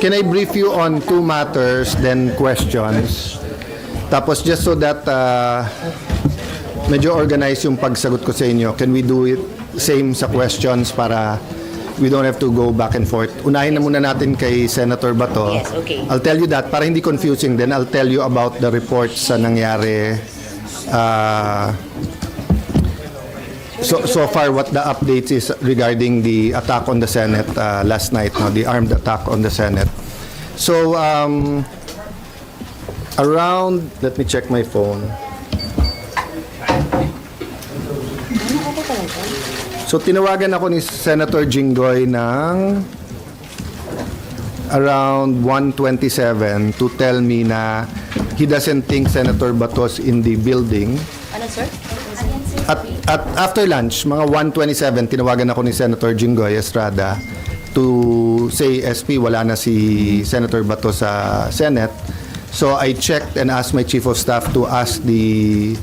Can I brief you on two matters, then questions? Tapos just so that medyo organize yung pagsagot ko sa inyo, can we do it same sa questions para we don't have to go back and forth? Unahin na muna natin kay Senator Bato. Yes, okay. I'll tell you that para hindi confusing, then I'll tell you about the reports sa nangyari. So far, what the updates is regarding the attack on the Senate last night, no, the armed attack on the Senate. So, around, let me check my phone. So, tinawagan ako ni Senator Jinggoy ng around 1:27 to tell me na he doesn't think Senator Batos in the building. Ano, sir? At after lunch, mga 1:27, tinawagan ako ni Senator Jinggoy Estrada to say, SP, wala na si Senator Bato sa Senate. So I checked and asked my Chief of Staff to ask the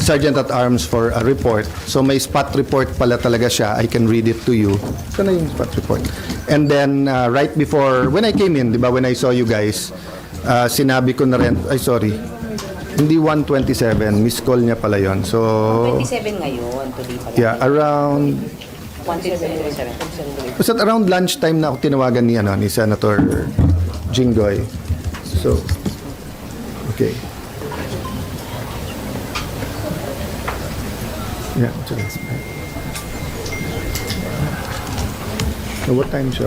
Sergeant at Arms for a report. So may spot report pala talaga siya. I can read it to you. Ito na yung spot report. And then right before, when I came in, di ba, when I saw you guys, sinabi ko na rin, ay sorry, hindi 1:27, miss call niya pala yon. So 27 ngayon, today pala. yeah, around 1:27. basta around lunchtime na ako tinawagan ni Senator Jinggoy. So okay. Yeah, so that's right. So what time siya?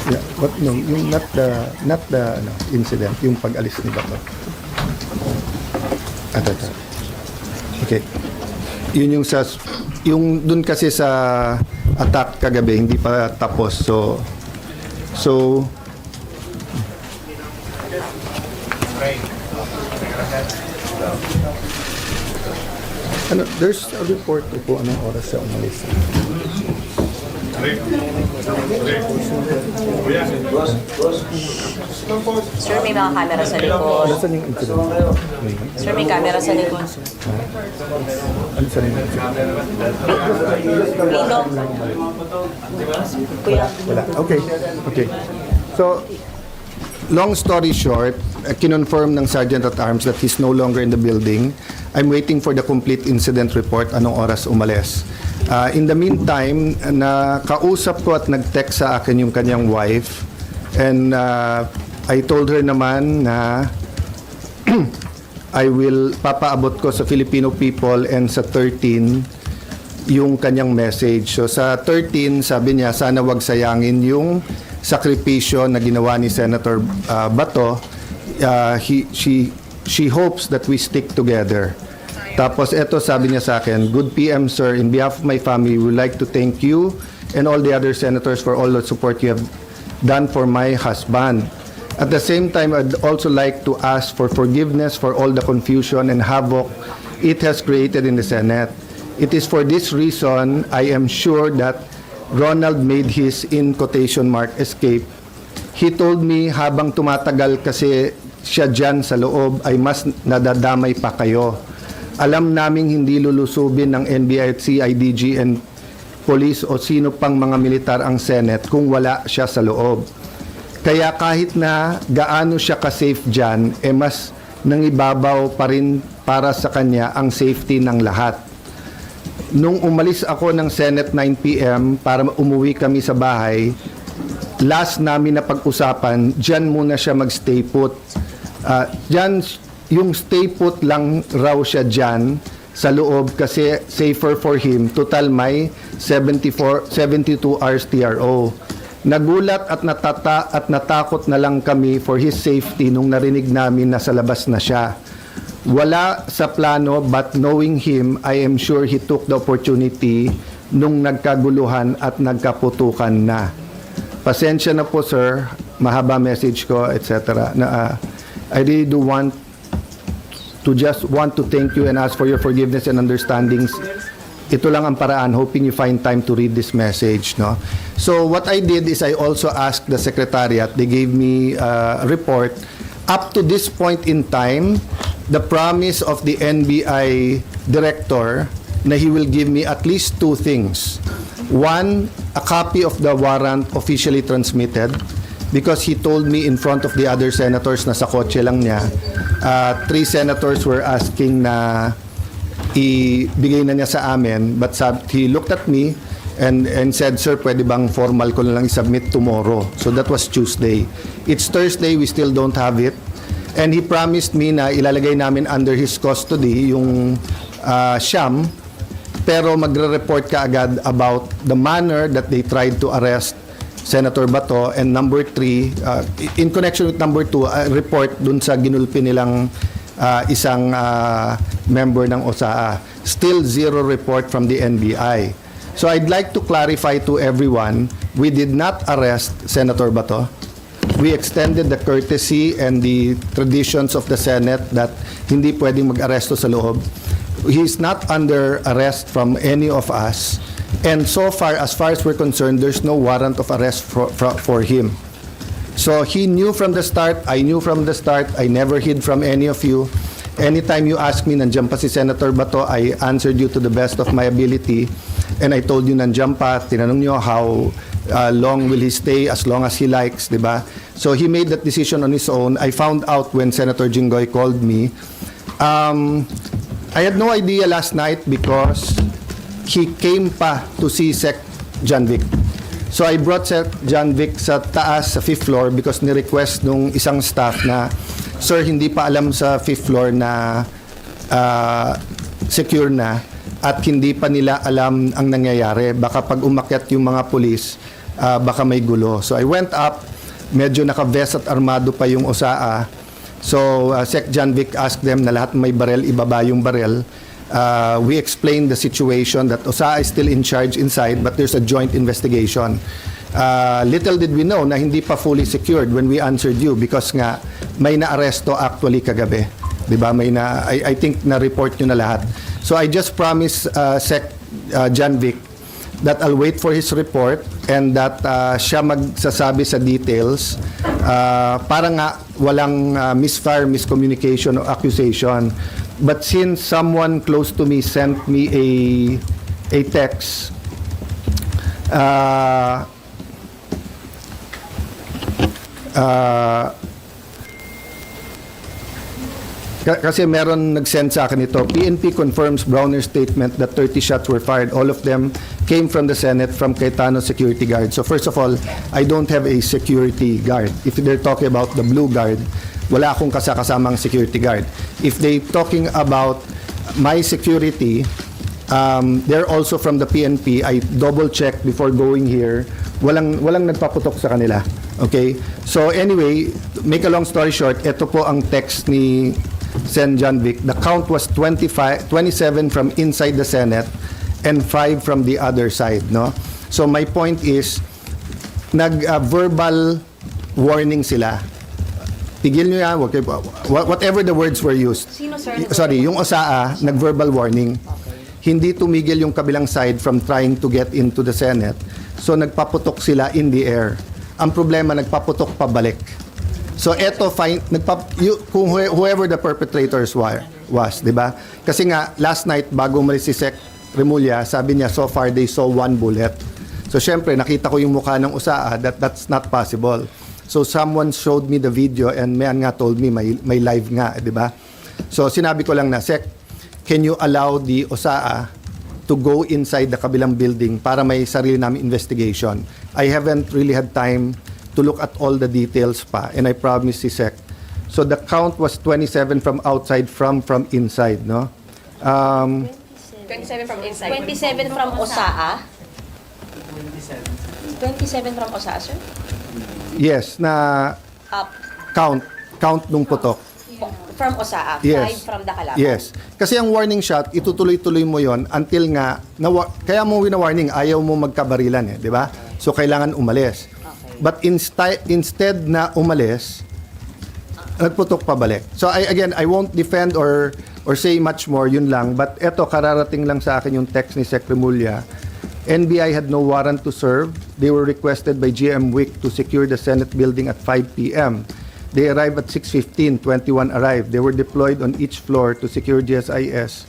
Yeah, but no, yung not the incident, yung pag-alis ni Bato. Ito. Okay. Yun yung dun kasi sa attack kagabi hindi pa tapos. So there's a report po anong oras siya umalis. Sir, may mga camera sa likod. Nasaan yung incident? Sir, may camera sa likod. Ano sa yung incident? Dito. Kuya. Wala. Okay. So, long story short, kinonfirm ng Sergeant at Arms that he's no longer in the building. I'm waiting for the complete incident report, anong oras umalis. In the meantime, nakausap ko at nag-text sa akin yung kanyang wife, and I told her naman na I will papaabot ko sa Filipino people and sa 13 yung kanyang message. So sa 13, sabi niya, sana wag sayangin yung sakripisyo na ginawa ni Senator Bato. She hopes that we stick together. Tapos eto sabi niya sa akin, good PM sir, in behalf of my family, we would like to thank you and all the other senators for all the support you have done for my husband. At the same time, I'd also like to ask for forgiveness for all the confusion and havoc it has created in the Senate. It is for this reason, I am sure that Ronald made his, in quotation mark, escape. He told me habang tumatagal kasi siya dyan sa loob ay mas nadadamay pa kayo. Alam naming hindi lulusubin ng NBI at CIDG and police o sino pang mga militar ang Senate kung wala siya sa loob. Kaya kahit na gaano siya ka-safe dyan, mas nangibabaw pa rin para sa kanya ang safety ng lahat. Nung umalis ako ng Senate 9 PM para umuwi kami sa bahay, last namin na pag-usapan, dyan muna siya mag-stay put. Dyan, yung stay put lang raw siya dyan sa loob kasi safer for him. Total may 72 hours TRO. Nagulat at natakot na lang kami for his safety nung narinig namin na sa labas na siya. Wala sa plano, but knowing him, I am sure he took the opportunity nung nagkaguluhan at nagkaputukan na. Pasensya na po sir, mahaba message ko, etc. I really do want to thank you and ask for your forgiveness and understandings. Ito lang ang paraan, hoping you find time to read this message, no? So what I did is I also asked the Secretariat, they gave me a report. Up to this point in time, the promise of the NBI director na he will give me at least two things. One, a copy of the warrant officially transmitted, because he told me in front of the other senators na sa kotse lang niya, 3 senators were asking na ibigay na niya sa amin, but he looked at me and said, "Sir, pwede bang formal ko na lang i-submit tomorrow?" So that was Tuesday. It's Thursday, we still don't have it. And he promised me na ilalagay namin under his custody yung Shyam, pero magre-report ka agad about the manner that they tried to arrest Senator Bato. And number 3, in connection with number 2, report dun sa ginulpi nilang isang member ng OSAA. Still zero report from the NBI. So I'd like to clarify to everyone, we did not arrest Senator Bato. We extended the courtesy and the traditions of the Senate that hindi pwedeng mag-aresto sa loob. He's not under arrest from any of us. And so far as we're concerned, there's no warrant of arrest for him. So he knew from the start, I knew from the start, I never hid from any of you. Anytime you ask me, nandiyan pa si Senator Bato, I answered you to the best of my ability. And I told you, nandiyan pa, tinanong nyo how long will he stay, as long as he likes, di ba? So he made that decision on his own. I found out when Senator Jinggoy called me. I had no idea last night because he came pa to see Sec John Vic. So I brought Sec John Vic sa taas, sa 5th floor, because ni-request nung isang staff na, "Sir, hindi pa alam sa 5th floor na secure na at hindi pa nila alam ang nangyayari. Baka pag umakyat yung mga pulis, baka may gulo." So I went up, medyo naka-vest at armado pa yung OSAA. So Sec John Vic asked them na lahat may barel, ibaba yung barel. We explained the situation that OSAA is still in charge inside, but there's a joint investigation. Little did we know na hindi pa fully secured when we answered you, because nga may na-aresto actually kagabi. Diba? I think na-report nyo na lahat. So I just promised Sec John Vic that I'll wait for his report and that siya magsasabi sa details para nga walang misfire, miscommunication o accusation. But since someone close to me sent me a text kasi meron nag-send sa akin ito. PNP confirms Browner's statement that 30 shots were fired. All of them came from the Senate, from Cayetano security guard. So first of all, I don't have a security guard. If they're talking about the blue guard, wala akong kasamang security guard. If they talking about my security, they're also from the PNP. I double-checked before going here. Walang nagpaputok sa kanila. Okay? So anyway, make a long story short, ito po ang text ni Sen John Vic. The count was 27 from inside the Senate and 5 from the other side, no? So my point is, verbal warning sila. Tigil nyo yan, whatever the words were used. Sino, sir? Sorry, yung OSAA, nag-verbal warning. Hindi tumigil yung kabilang side from trying to get into the Senate. So nagpaputok sila in the air. Ang problema, nagpaputok pabalik. So eto, kung whoever the perpetrators was, di ba? Kasi nga, last night, bago umalis si Sec Remulla, sabi niya, so far they saw 1 bullet. So syempre, nakita ko yung mukha ng OSAA, that's not possible. So someone showed me the video and mayan nga told me may live nga, di ba? So sinabi ko lang na, Sec, can you allow the OSAA to go inside the kabilang building para may sarili namin investigation? I haven't really had time to look at all the details pa, and I promise si Sec. So the count was 27 from outside, from inside, no? 27 from inside. 27 from OSAA? 27 from OSAA, sir? Yes, na Up. count nung putok. From OSAA, Yes. 5 from the kalaban. Yes. Kasi ang warning shot, itutuloy-tuloy mo yon until nga, kaya mo wina-warning, ayaw mo magkabarilan, di ba? So kailangan umalis. But instead na umalis, nagputok pabalik. So again, I won't defend or say much more, yun lang. But eto, kararating lang sa akin yung text ni Sec Remulla. NBI had no warrant to serve. They were requested by GM Wick to secure the Senate building at 5 p.m. They arrived at 6:15, 21 arrived. They were deployed on each floor to secure GSIS.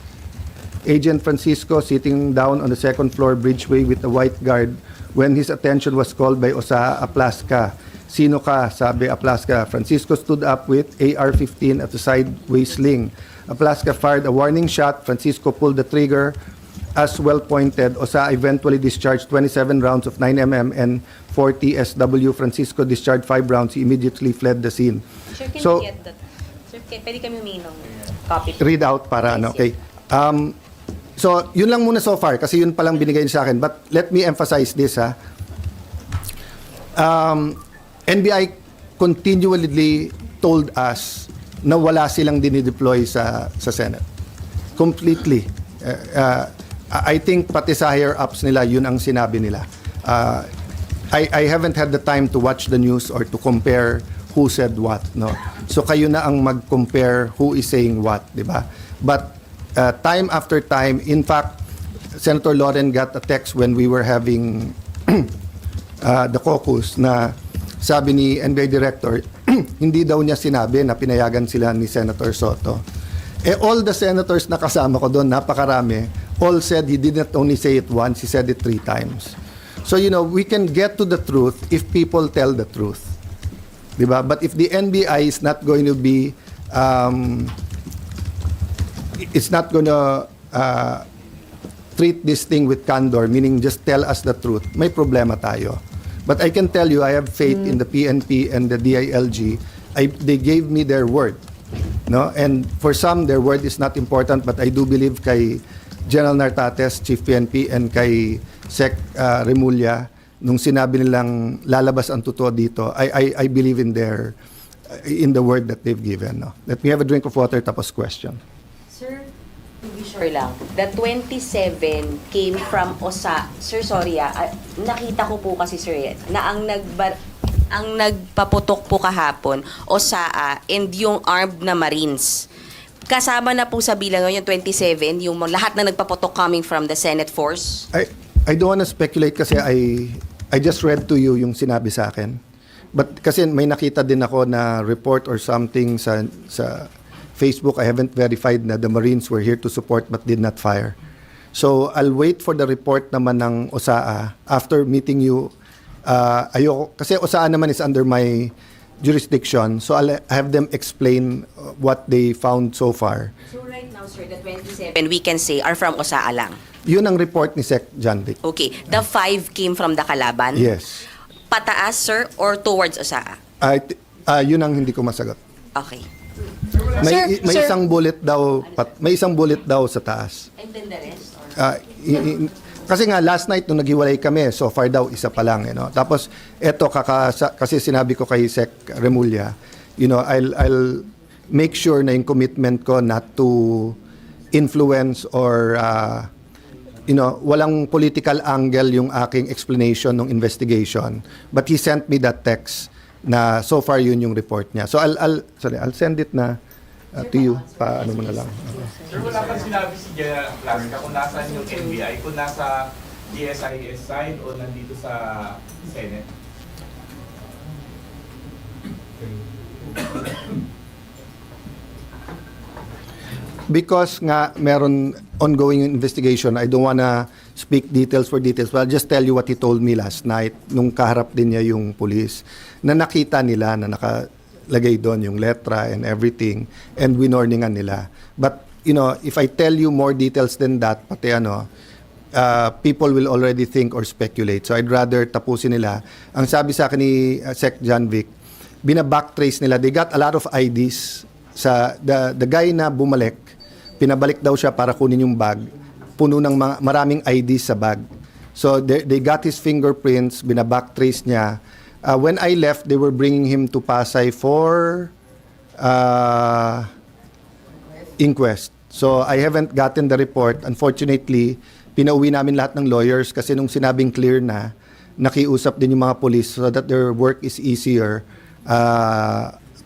Agent Francisco sitting down on the second floor bridgeway with a white guard when his attention was called by Osaa Aplaska. Sino ka? Sabi Aplaska. Francisco stood up with AR-15 at the sideway sling. Aplaska fired a warning shot. Francisco pulled the trigger. As well pointed, Osaa eventually discharged 27 rounds of 9mm and 40 SW. Francisco discharged 5 rounds. He immediately fled the scene. Sir, can So- we get that? Sir, pwede kami humingi ng copy. Read out para ano, okay? So, yun lang muna so far kasi yun palang binigay niya sa akin. But let me emphasize this, ha. NBI continually told us na wala silang dinideploy sa Senate. Completely. I think pati sa higher ups nila, yun ang sinabi nila. I haven't had the time to watch the news or to compare who said what, no? So kayo na ang mag-compare who is saying what, di ba? But time after time, in fact, Senator Loren got a text when we were having the caucus na sabi ni NBI Director, hindi daw niya sinabi na pinayagan sila ni Senator Soto. All the senators na kasama ko doon, napakarami, all said he did not only say it once, he said it 3 times. So, we can get to the truth if people tell the truth. Diba? But if the NBI is not going to be, it's not going to treat this thing with candor, meaning just tell us the truth, may problema tayo. But I can tell you, I have faith in the PNP and the DILG. They gave me their word. No? And for some, their word is not important, but I do believe kay General Nartates, Chief PNP, and kay Sec Remulla, nung sinabi nilang lalabas ang totoo dito, I believe in the word that they've given. No? Let me have a drink of water, tapos question. Sir, to be sure lang, the 27 came from OSA. Sir, sorry nakita ko po kasi sir, na ang nagpaputok po kahapon, OSA and yung armed na Marines. Kasama na po sa bilang yung 27, yung lahat na nagpaputok coming from the Senate force? I don't want to speculate kasi I just read to you yung sinabi sa akin. But kasi may nakita din ako na report or something sa Facebook. I haven't verified na the Marines were here to support but did not fire. So I'll wait for the report naman ng OSAA after meeting you. Ayoko, kasi OSAA naman is under my jurisdiction, so I'll have them explain what they found so far. So right now, sir, the 27 we can say are from OSAA lang? Yun ang report ni Sec. John Vic. Okay. The 5 came from the Kalaban? Yes. Pataas, sir, or towards OSAA? Yun ang hindi ko masagot. Okay. May Sir, isang bullet daw, may isang bullet daw sa taas. and then the rest? Kasi nga last night nung naghiwalay kami, so far daw isa pa lang, Tapos eto kasi sinabi ko kay Sec Remulla, I'll make sure na yung commitment ko not to influence or walang political angle yung aking explanation ng investigation. But he sent me that text na so far yun yung report niya. So I'll send it na to you. Paano mo na lang. Sir, wala kang sinabi si General Aplaska kung nasaan yung NBI, kung nasa GSIS side o nandito sa Senate? Because nga meron ongoing investigation, I don't wanna speak details for details, but I'll just tell you what he told me last night nung kaharap din niya yung police, na nakita nila na nakalagay doon yung letra and everything, and winorningan nila. But, if I tell you more details than that, pati people will already think or speculate. So I'd rather tapusin nila. Ang sabi sa akin ni Sec. John Vic, bina-backtrace nila. They got a lot of IDs. Sa the guy na bumalik, pinabalik daw siya para kunin yung bag. Puno ng maraming IDs sa bag. So they got his fingerprints, bina-backtrace niya. When I left, they were bringing him to Pasay for inquest. So I haven't gotten the report. Unfortunately, pinauwi namin lahat ng lawyers kasi nung sinabing clear na, nakiusap din yung mga police so that their work is easier,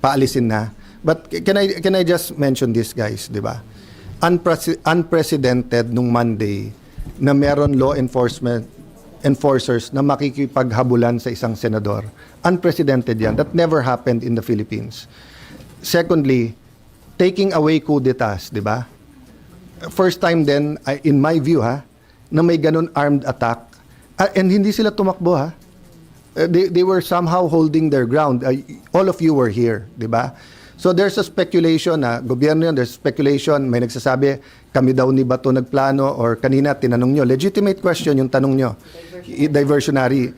paalisin na. But can I just mention this, guys, di ba? Unprecedented nung Monday na meron law enforcement enforcers na makikipaghabulan sa isang senador. Unprecedented yan. That never happened in the Philippines. Secondly, taking away coup d'etats, di ba? First time din, in my view na may ganun armed attack. And hindi sila tumakbo They were somehow holding their ground. All of you were here, di ba? So there's a speculation na gobyerno yun, there's speculation, may nagsasabi, kami daw ni Bato nagplano, or kanina tinanong nyo, legitimate question yung tanong nyo, diversionary.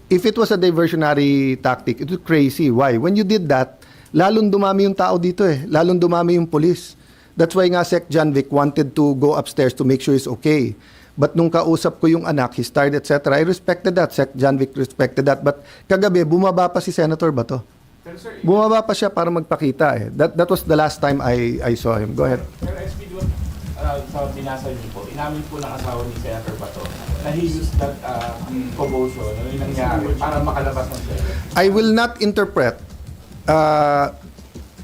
If it was a diversionary tactic, it was crazy. Why? When you did that, lalong dumami yung tao dito lalong dumami yung police. That's why nga Sec. John Vic wanted to go upstairs to make sure he's okay. But nung kausap ko yung anak, his tired, etc., I respected that. Sec. John Vic respected that. But kagabi, bumaba pa si Senator Bato. Pero sir, Bumaba pa siya para magpakita That was the last time I saw him. Go ahead. pero SP, sa binasa niyo po, inamin po ng asawa ni Senator Bato na he used that commotion, yung nangyari, para makalabas ng Senate. I will not interpret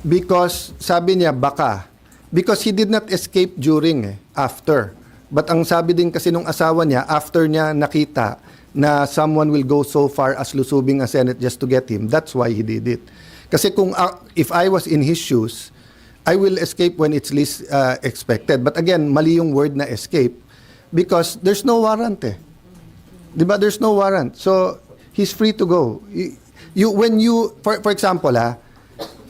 because sabi niya baka. Because he did not escape during after. But ang sabi din kasi nung asawa niya, after niya nakita na someone will go so far as lusubing a Senate just to get him, that's why he did it. Kasi kung if I was in his shoes, I will escape when it's least expected. But again, mali yung word na escape because there's no warrant Diba? There's no warrant. So, he's free to go. When you for example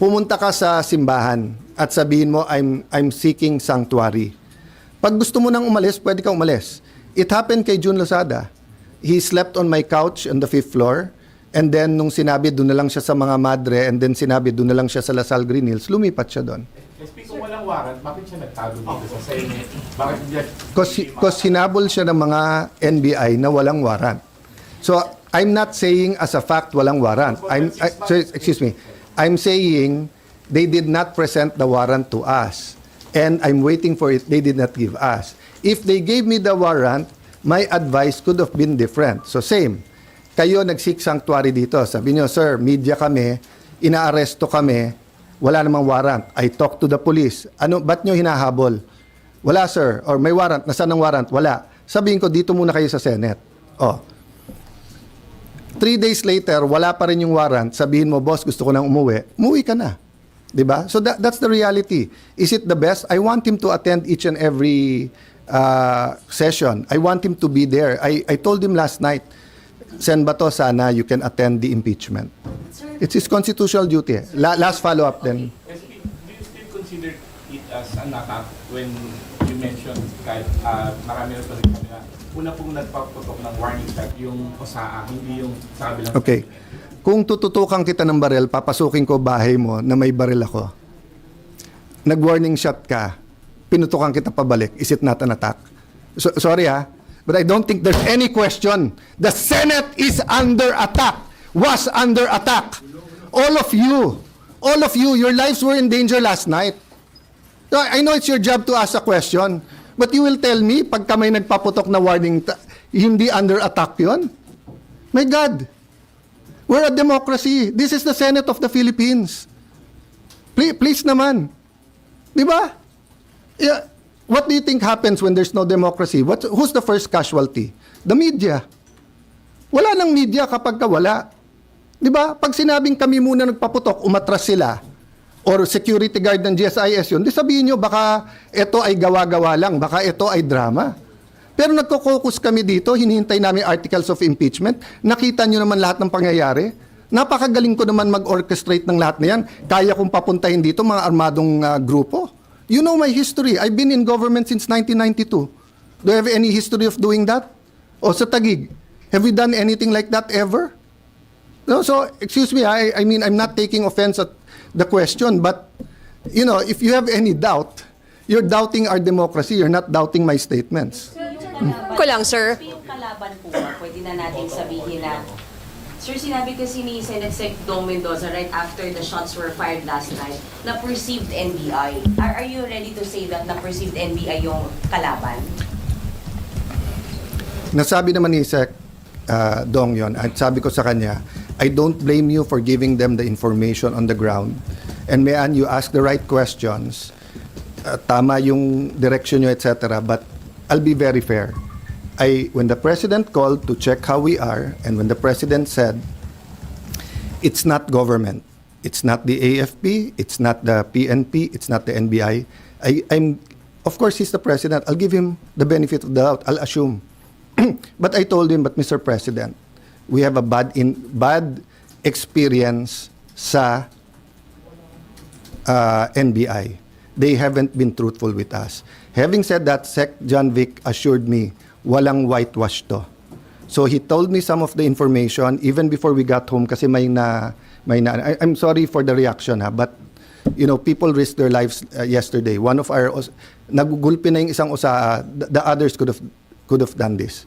pumunta ka sa simbahan at sabihin mo, I'm seeking sanctuary. Pag gusto mo nang umalis, pwede ka umalis. It happened kay June Lozada. He slept on my couch on the 5th floor, and then nung sinabi, doon na lang siya sa mga madre, and then sinabi, doon na lang siya sa Lasal Green Hills, lumipat siya doon. SP, kung walang warrant, bakit siya nagtago dito sa Senate? Bakit Because hinabol siya ng mga NBI na walang warrant. So, I'm not saying as a fact walang warrant. Excuse me. I'm saying they did not present the warrant to us. And I'm waiting for it. They did not give us. If they gave me the warrant, my advice could have been different. So same. Kayo nag-seek sanctuary dito. Sabi niyo, sir, media kami, inaaresto kami, wala namang warrant. I talked to the police. Ba't niyo hinahabol? Wala, sir. Or may warrant. Nasaan ang warrant? Wala. Sabihin ko, dito muna kayo sa Senate. 3 days later, wala pa rin yung warrant. Sabihin mo, boss, gusto ko nang umuwi. Umuwi ka na. Diba? So that's the reality. Is it the best? I want him to attend each and every session. I want him to be there. I told him last night, Sen Bato, sana you can attend the impeachment. It's his constitutional duty. Last follow-up then. SP, do you still consider it as an attack when you mentioned kahit marami na pa rin kami na una pong nagpaputok ng warning shot yung OSAA, hindi yung sabi lang. Okay. Kung tututukan kita ng baril, papasukin ko bahay mo na may baril ako. Nag-warning shot ka, pinutukan kita pabalik. Is it not an attack? Sorry but I don't think there's any question. The Senate is under attack. Was under attack. All of you, your lives were in danger last night. So I know it's your job to ask a question, but you will tell me, pagka may nagpaputok na warning, hindi under attack yun? My God. We're a democracy. This is the Senate of the Philippines. Please naman. Di ba? Yeah. What do you think happens when there's no democracy? Who's the first casualty? The media. Wala nang media kapag wala. Di ba? Pag sinabing kami muna nagpaputok, umatras sila, or security guard ng GSIS yun, di sabihin nyo, baka ito ay gawa-gawa lang, baka ito ay drama. Pero nagko-focus kami dito, hinihintay namin articles of impeachment. Nakita nyo naman lahat ng pangyayari. Napakagaling ko naman mag-orchestrate ng lahat na yan. Kaya kong papuntahin dito mga armadong grupo. You know my history. I've been in government since 1992. Do I have any history of doing that? O sa Taguig, have we done anything like that ever? No, so, excuse me, I mean, I'm not taking offense at the question, but, you know, if you have any doubt, you're doubting our democracy, you're not doubting my statements. Ko lang, sir. Yung kalaban po, pwede na natin sabihin na, sir, sinabi kasi ni Senate Sec. Dong Mendoza right after the shots were fired last night na perceived NBI. Are you ready to say that na perceived NBI yung kalaban? Nasabi naman ni Sec. Dong yon. At sabi ko sa kanya, I don't blame you for giving them the information on the ground. And you ask the right questions. Tama yung direction nyo, etc. But I'll be very fair. when the president called to check how we are, and when the president said, it's not government, it's not the AFP, it's not the PNP, it's not the NBI. I'm, of course, he's the president. I'll give him the benefit of the doubt. I'll assume. But I told him, but Mr. President, we have a bad experience sa NBI. They haven't been truthful with us. Having said that, Sec John Vic assured me, walang whitewash to. So he told me some of the information even before we got home kasi I'm sorry for the reaction but you know, people risked their lives yesterday. One of our nagugulpi na yung isang usaa, the others could have done this.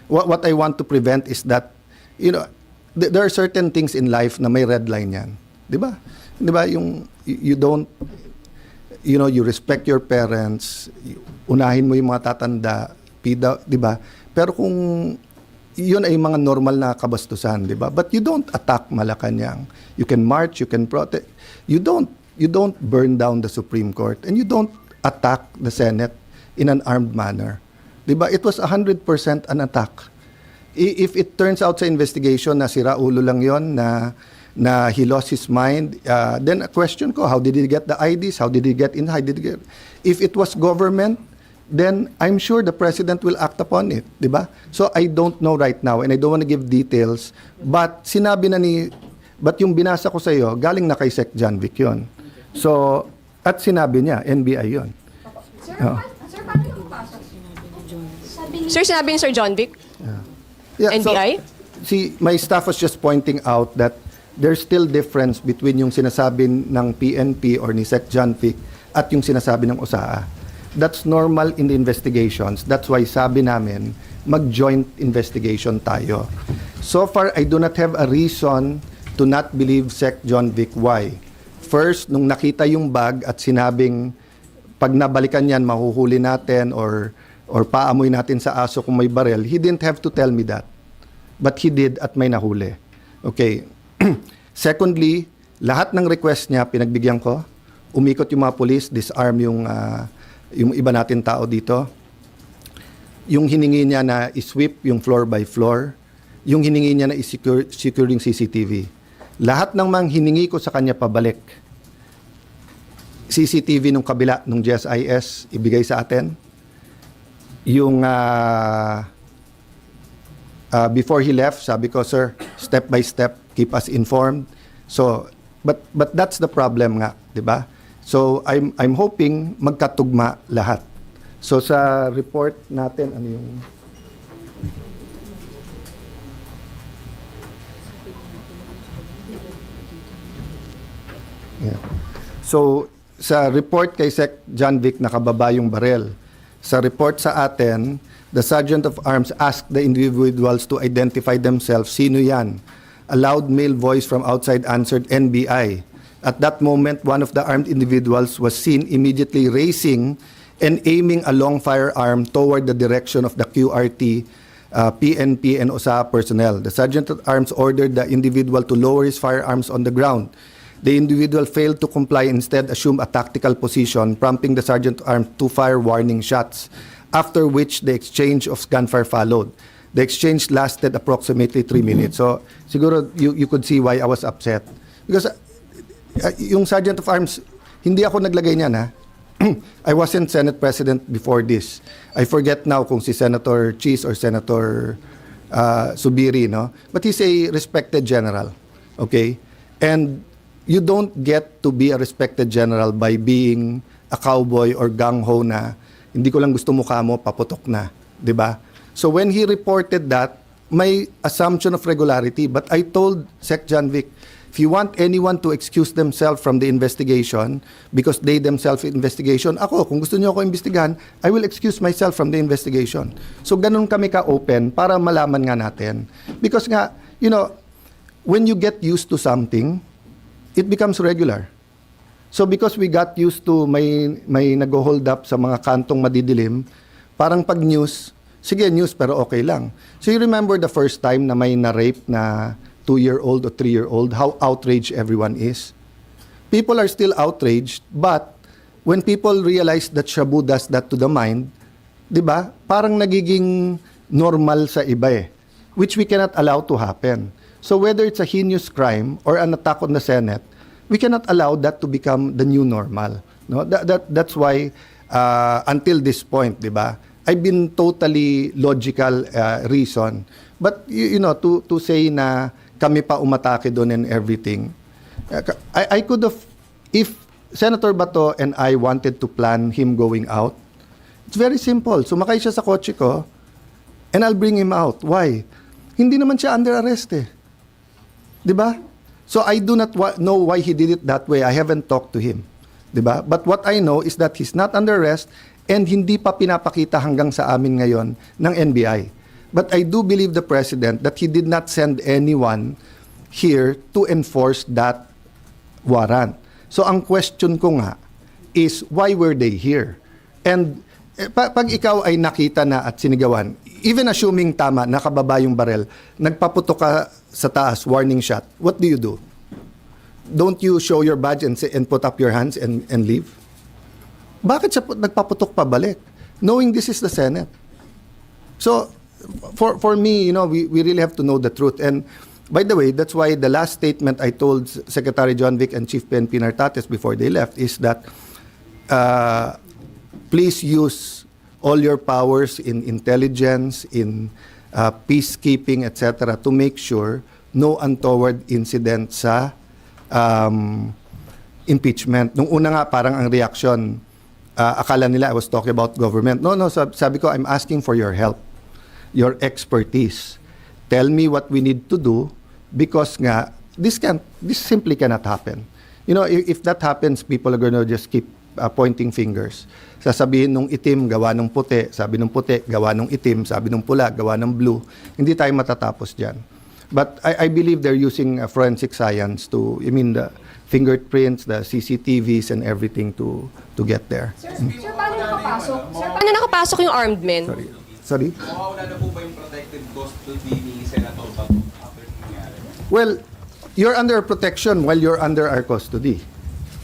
What I want to prevent is that, you know, there are certain things in life na may red line yan. Di ba? Di ba? Yung you don't, you know, you respect your parents, unahin mo yung mga tatanda, di ba? Pero kung yun ay mga normal na kabastusan, di ba? But you don't attack Malacanang. You can march, you can protest. You don't burn down the Supreme Court, and you don't attack the Senate in an armed manner. Di ba? It was 100% an attack. If it turns out sa investigation na sira ulo lang yon, na he lost his mind, then a question ko, how did he get the IDs? How did he get in? How did he get? If it was government, then I'm sure the president will act upon it, di ba? So I don't know right now, and I don't want to give details, but but yung binasa ko sa iyo, galing na kay Sec John Vic yun. So, at sinabi niya, NBI yun. Sir, Oh. sir, paano yung pasok? Sir, sinabi ni Sir John Vic? Yeah, NBI? So, my staff was just pointing out that there's still difference between yung sinasabi ng PNP or ni Sec John Vic at yung sinasabi ng USAA. That's normal in the investigations. That's why sabi namin, mag-joint investigation tayo. So far, I do not have a reason to not believe Sec John Vic. Why? First, nung nakita yung bag at sinabing, pag nabalikan yan, mahuhuli natin or paamoy natin sa aso kung may barel, he didn't have to tell me that. But he did at may nahuli. Okay. Secondly, lahat ng request niya, pinagbigyan ko. Umikot yung mga police, disarm yung iba natin tao dito. Yung hiningi niya na isweep yung floor by floor. Yung hiningi niya na isecure yung CCTV. Lahat ng mga hiningi ko sa kanya pabalik. CCTV nung kabila, nung GSIS, ibigay sa atin. Yung before he left, sabi ko, sir, step by step, keep us informed. So, but that's the problem nga, di ba? So, I'm hoping magkatugma lahat. So, sa report natin, ano yung... Yeah. So, sa report kay Sec John Vic, nakababa yung barel. Sa report sa atin, the Sergeant of Arms asked the individuals to identify themselves. Sino yan? A loud male voice from outside answered, NBI. At that moment, one of the armed individuals was seen immediately racing and aiming a long firearm toward the direction of the QRT, PNP, and OSA personnel. The Sergeant at Arms ordered the individual to lower his firearms on the ground. The individual failed to comply, instead assumed a tactical position, prompting the Sergeant at Arms to fire warning shots, after which the exchange of gunfire followed. The exchange lasted approximately 3 minutes. So, siguro you could see why I was upset. Because yung Sergeant of Arms, hindi ako naglagay niyan, ha? I wasn't Senate President before this. I forget now kung si Senator Cheese or Senator Subiri, no? But he's a respected general, okay? And you don't get to be a respected general by being a cowboy or gang-ho na hindi ko lang gusto mukha mo, paputok na, di ba? So when he reported that, may assumption of regularity, but I told Sec John Vic, if you want anyone to excuse themselves from the investigation because they themselves investigation, ako, kung gusto niyo ako imbestigahan, I will excuse myself from the investigation. So ganun kami ka-open para malaman nga natin. Because nga, you know, when you get used to something, it becomes regular. So because we got used to may nag-hold up sa mga kantong madidilim, parang pag news, sige news pero okay lang. So you remember the first time na may na-rape na 2-year-old or 3-year-old, how outraged everyone is? People are still outraged, but when people realize that Shabu does that to the mind, di ba? Parang nagiging normal sa iba eh, which we cannot allow to happen. So whether it's a heinous crime or an attack on the Senate, we cannot allow that to become the new normal. No, that's why until this point, di ba? I've been totally logical reason. But you know, to say na kami pa umatake doon and everything, I could have, if Senator Bato and I wanted to plan him going out, it's very simple. Sumakay siya sa kotse ko and I'll bring him out. Why? Hindi naman siya under arrest eh. Di ba? So I do not know why he did it that way. I haven't talked to him. Di ba? But what I know is that he's not under arrest and hindi pa pinapakita hanggang sa amin ngayon ng NBI. But I do believe the President that he did not send anyone here to enforce that warrant. So ang question ko nga is, why were they here? And pag ikaw ay nakita na at sinigawan, even assuming tama, nakababa yung barel, nagpaputok ka sa taas, warning shot, what do? Don't you show your badge and put up your hands and leave? Bakit siya nagpaputok pabalik? Knowing this is the Senate. So, for me, you know, we really have to know the truth. And by the way, that's why the last statement I told Secretary John Vic and Chief PNP Nartates before they left is that please use all your powers in intelligence, in peacekeeping, etc., to make sure no untoward incident sa impeachment. Nung una nga, parang ang reaction, akala nila I was talking about government. No, sabi ko, I'm asking for your help, your expertise. Tell me what we need to do because nga, this simply cannot happen. You know, if that happens, people are going to just keep pointing fingers. Sasabihin nung itim, gawa nung puti. Sabi nung puti, gawa nung itim. Sabi nung pula, gawa ng blue. Hindi tayo matatapos dyan. But I believe they're using forensic science to, the fingerprints, the CCTVs and everything to get there. Sir, paano nakapasok? Sir, paano nakapasok yung armed men? Sorry? Mawawala na po ba yung protective custody ni Senator Bato after nangyari? Well, you're under protection while you're under our custody.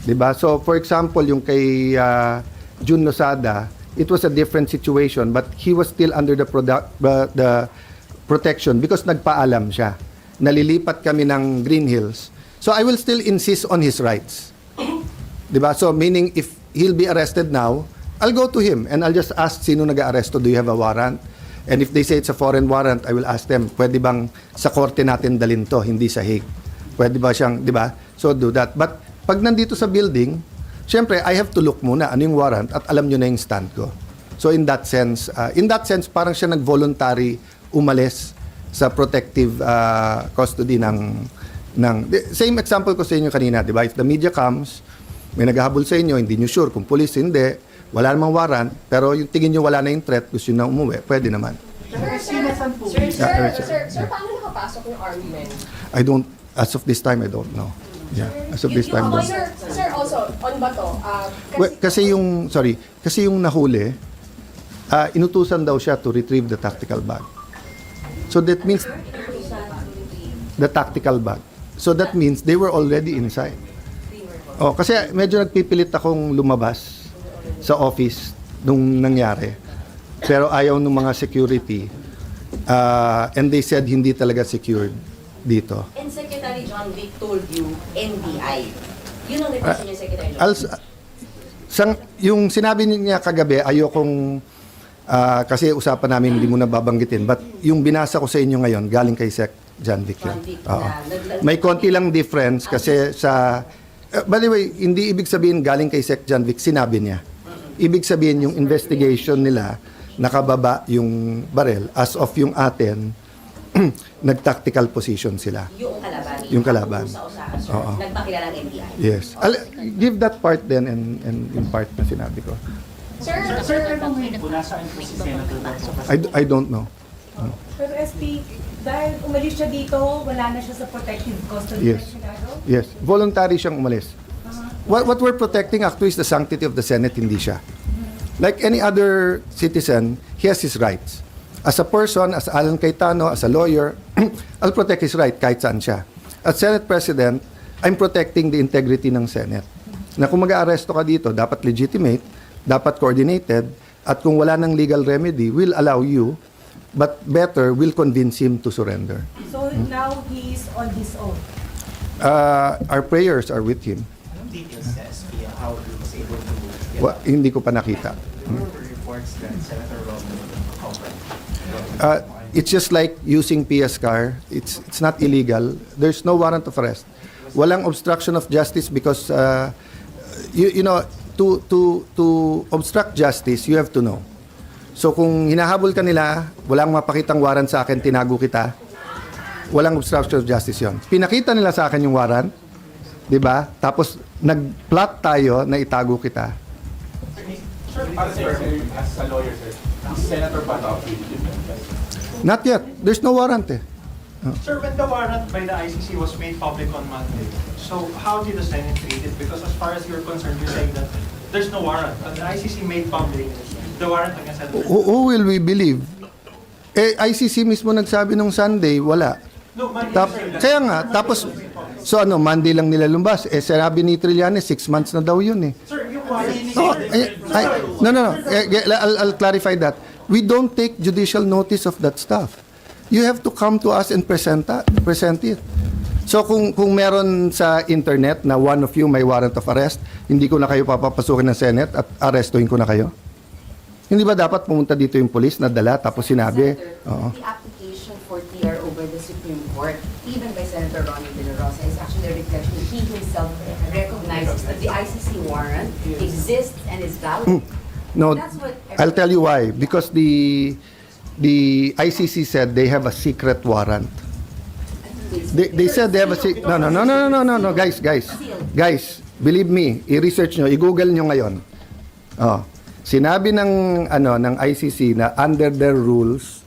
Diba? So, for example, yung kay Jun Losada, it was a different situation, but he was still under the protection because nagpaalam siya. Nalilipat kami ng Green Hills. So, I will still insist on his rights. Diba? So, meaning, if he'll be arrested now, I'll go to him and I'll just ask, sino nag-aaresto? Do you have a warrant? And if they say it's a foreign warrant, I will ask them, pwede bang sa korte natin dalhin to, hindi sa Hague? Pwede ba siyang, di ba? So do that. But pag nandito sa building, syempre, I have to look muna ano yung warrant at alam nyo na yung stand ko. So in that sense, parang siya nag-voluntary umalis sa protective custody ng same example ko sa inyo kanina, di ba? If the media comes, may naghahabol sa inyo, hindi nyo sure kung police, hindi, wala namang warrant, pero yung tingin nyo wala na yung threat, gusto nyo na umuwi, pwede naman. Sir, paano nakapasok yung armed men? I don't, as of this time, I don't know. Yeah, as of this time, don't. Sir, also, on Bato, Well, kasi yung nahuli, inutusan daw siya to retrieve the tactical bag. So that means, the tactical bag. So that means they were already inside. Oh, kasi medyo nagpipilit akong lumabas sa office nung nangyari. Pero ayaw ng mga security. And they said hindi talaga secured dito. And Secretary John Vic told you NBI. Yun ang represent niya, Secretary John. Yung sinabi niya kagabi, ayokong kasi usapan namin, hindi mo na babanggitin. But yung binasa ko sa inyo ngayon, galing kay Sec. John Vic yun. Oo. May konti lang difference kasi sa... by the way, hindi ibig sabihin galing kay Sec. John Vic, sinabi niya. Ibig sabihin yung investigation nila, nakababa yung barel. As of yung atin, nag-tactical position sila. Yung kalaban. Yung kalaban. Oo. Nagpakilala ng NBI. Yes. Give that part then and yung part na sinabi ko. Sir, Pero ngayon po, nasaan po si Senator Bato? I don't know. Pero SP, dahil umalis siya dito, wala na siya sa protective custody Yes. ng Senado? Yes. Voluntary siyang umalis. What we're protecting actually is the sanctity of the Senate, hindi siya. Like any other citizen, he has his rights. As a person, as Alan Cayetano, as a lawyer, I'll protect his right kahit saan siya. As Senate President, I'm protecting the integrity ng Senate. Na kung mag-aaresto ka dito, dapat legitimate, dapat coordinated, at kung wala ng legal remedy, we'll allow you but better, we'll convince him to surrender. So now he is on his own. Our prayers are with him. Anong details sa SP how he was able to get Hindi ko pa nakita. There were reports that Senator Robin It's just like using PS car. It's not illegal. There's no warrant of arrest. Walang obstruction of justice because you know, to obstruct justice, you have to know. So kung hinahabol ka nila, walang mapakitang warrant sa akin, tinago kita, walang obstruction of justice yon. Pinakita nila sa akin yung warrant, di ba? Tapos nag-plot tayo na itago kita. Sir, para sir, as a lawyer, sir, is Senator Bato affiliated? Not yet. There's no warrant eh. Sir, when the warrant by the ICC was made public on Monday, so how did the Senate treat it? Because as far as you're concerned, you're saying that there's no warrant. But the ICC made public the warrant against Senator. Who will we believe? ICC mismo nagsabi nung Sunday, wala. No, Monday, sir. Kaya nga, tapos, so ano, Monday lang nila lumbas. Sinabi ni Trillanes, 6 months na daw yun eh. Sir, yung warrant. No. I'll clarify that. We don't take judicial notice of that stuff. You have to come to us and present it. So kung meron sa internet na one of you may warrant of arrest, hindi ko na kayo papapasukin ng Senate at arrestuhin ko na kayo? Hindi ba dapat pumunta dito yung police na dala tapos sinabi? Oo. The application for TRO by the Supreme Court, even by Senator Ronnie De La Rosa, is actually a reflection that he himself recognizes that the ICC warrant exists and is valid. No, That's what I'll tell you why. Because the ICC said they have a secret warrant. They said they have a secret. No, guys, believe me, i-research nyo, i-google nyo ngayon. Oh, sinabi ng ICC na under their rules,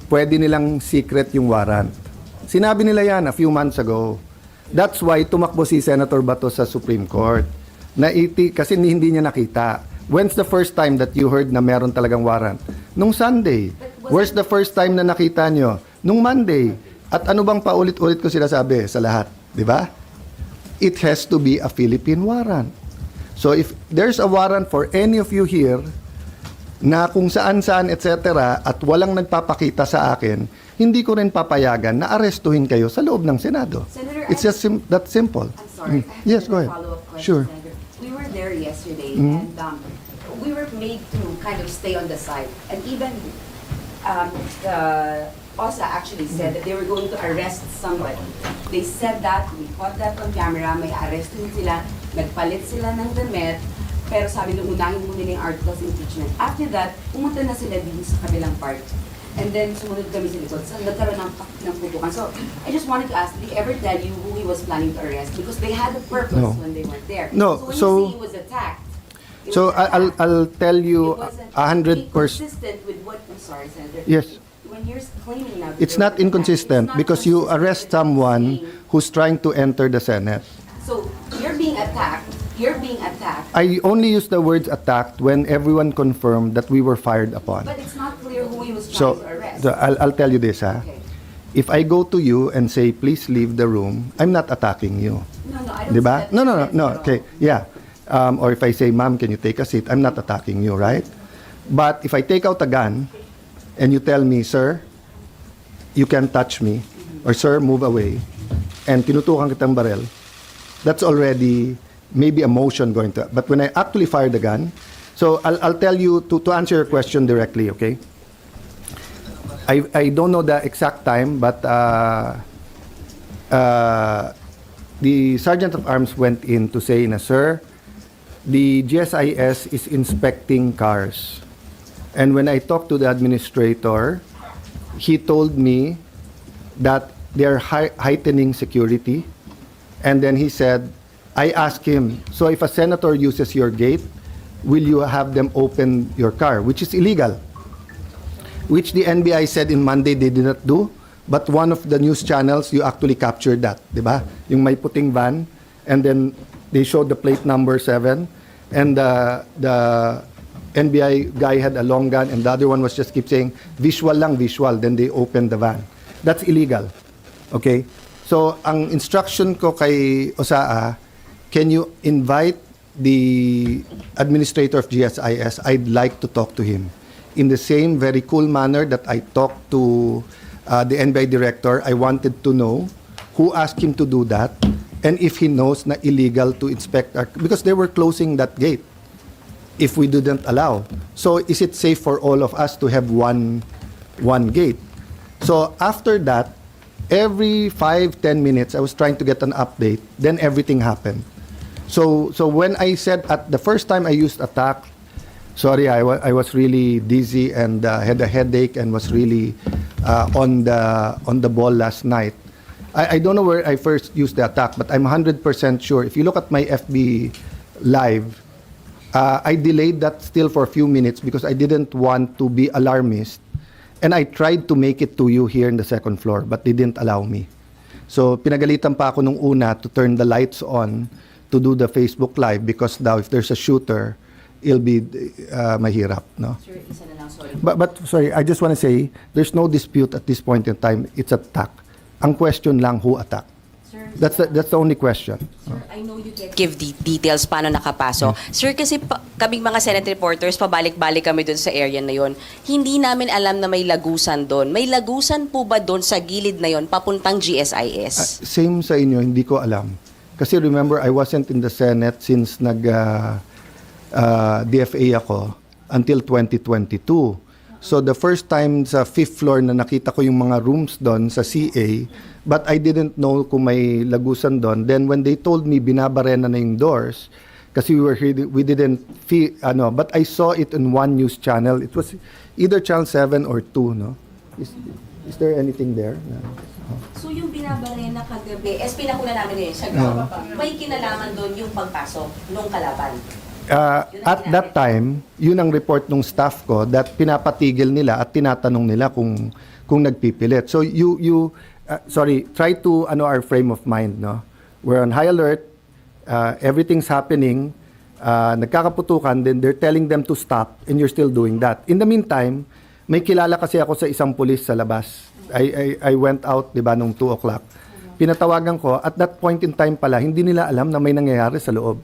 pwede nilang secret yung warrant. Sinabi nila yan a few months ago. That's why tumakbo si Senator Bato sa Supreme Court. Kasi hindi niya nakita. When's the first time that you heard na meron talagang warrant? Nung Sunday. Where's the first time na nakita nyo? Nung Monday. At ano bang paulit-ulit ko sila sabi sa lahat? Di ba? It has to be a Philippine warrant. So if there's a warrant for any of you here na kung saan-saan etc. at walang nagpapakita sa akin, hindi ko rin papayagan na arestuhin kayo sa loob ng Senado. Senator, It's just that simple. I'm sorry. Yes, go ahead. Follow-up question, Sure. Senator. We were there yesterday, and we were made to kind of stay on the side. And even the OSA actually said that they were going to arrest somebody. They said that, we caught that on camera, may arrestin sila, nagpalit sila ng damit, pero sabi nung unahin muna nila yung articles of impeachment. After that, pumunta na sila din sa kabilang part. And then sumunod kami sa likod. So nagkaroon ng putukan. So I just wanted to ask, did he ever tell you who he was planning to arrest? Because they had a purpose No. when they were there. No, So when you say he was attacked, it So was attacked. I'll tell you It wasn't 100%. inconsistent with what, I'm sorry, Senator. Yes. When you're claiming now that It's there not was an attack, inconsistent it's not because you consistent arrest with what you're someone saying. who's trying to enter the Senate. So you're being attacked. You're being attacked. I only use the words attacked when everyone confirmed that we were fired upon. But it's not clear who he was trying So, to arrest. I'll tell you this, ha. Okay. If I go to you and say, please leave the room, I'm not attacking you. No, I don't Diba? see that No. difference at all. Okay, yeah. Or if I say, ma'am, can you take a seat? I'm not attacking you, right? But if I take out a gun and you tell me, sir, you can't touch me, or sir, move away, and tinutukan kitang barel, that's already maybe a motion going to. But when I actually fire the gun, so I'll tell you to answer your question directly, okay? I don't know the exact time, but the Sergeant of Arms went in to say na, sir, the GSIS is inspecting cars. And when I talked to the administrator, he told me that they are heightening security. And then he said, I asked him, so if a senator uses your gate, will you have them open your car, which is illegal? Which the NBI said in Monday they did not do, but one of the news channels, you actually captured that, di ba? Yung may puting van, and then they showed the plate number 7, and the NBI guy had a long gun, and the other one was just keep saying, visual lang, visual, then they opened the van. That's illegal, okay? So, ang instruction ko kay OSAA, can you invite the administrator of GSIS? I'd like to talk to him. in the same very cool manner that I talked to the NBI director. I wanted to know who asked him to do that and if he knows na illegal to inspect because they were closing that gate if we didn't allow. So is it safe for all of us to have one gate? So after that, every 5-10 minutes, I was trying to get an update. Then everything happened. So when I said at the first time I used attack, sorry, I was really dizzy and had a headache and was really on the ball last night. I don't know where I first used the attack, but I'm 100% sure. If you look at my FB live, I delayed that still for a few minutes because I didn't want to be alarmist. And I tried to make it to you here in the second floor, but they didn't allow me. So pinagalitan pa ako nung una to turn the lights on to do the Facebook Live because now if there's a shooter, it'll be mahirap, no? Sir, isa na lang, sorry. But sorry, I just want to say, there's no dispute at this point in time. It's attack. Ang question lang, who attacked? Sir, That's the only question. Sir, I know you can't give the details paano nakapasok. Sir, kasi kaming mga Senate reporters, pabalik-balik kami dun sa area na yon. Hindi namin alam na may lagusan doon. May lagusan po ba doon sa gilid na yon papuntang GSIS? Same sa inyo, hindi ko alam. Kasi remember, I wasn't in the Senate since DFA ako until 2022. So the first time sa 5th floor na nakita ko yung mga rooms doon sa CA, but I didn't know kung may lagusan doon. Then when they told me binabarena na yung doors, kasi we didn't feel, but I saw it in one news channel. It was either Channel 7 or 2, no? Is there anything there? No. So yung binabarena kagabi, pinakuna namin yun, may kinalaman doon yung pagpasok nung kalaban. At that time, yun ang report ng staff ko that pinapatigil nila at tinatanong nila kung nagpipilit. So try to our frame of mind, no? We're on high alert, everything's happening, nagkakaputukan, then they're telling them to stop and you're still doing that. In the meantime, may kilala kasi ako sa isang pulis sa labas. I went out, 'di ba, nung 2 o'clock. Pinatawagan ko, at that point in time pala, hindi nila alam na may nangyayari sa loob.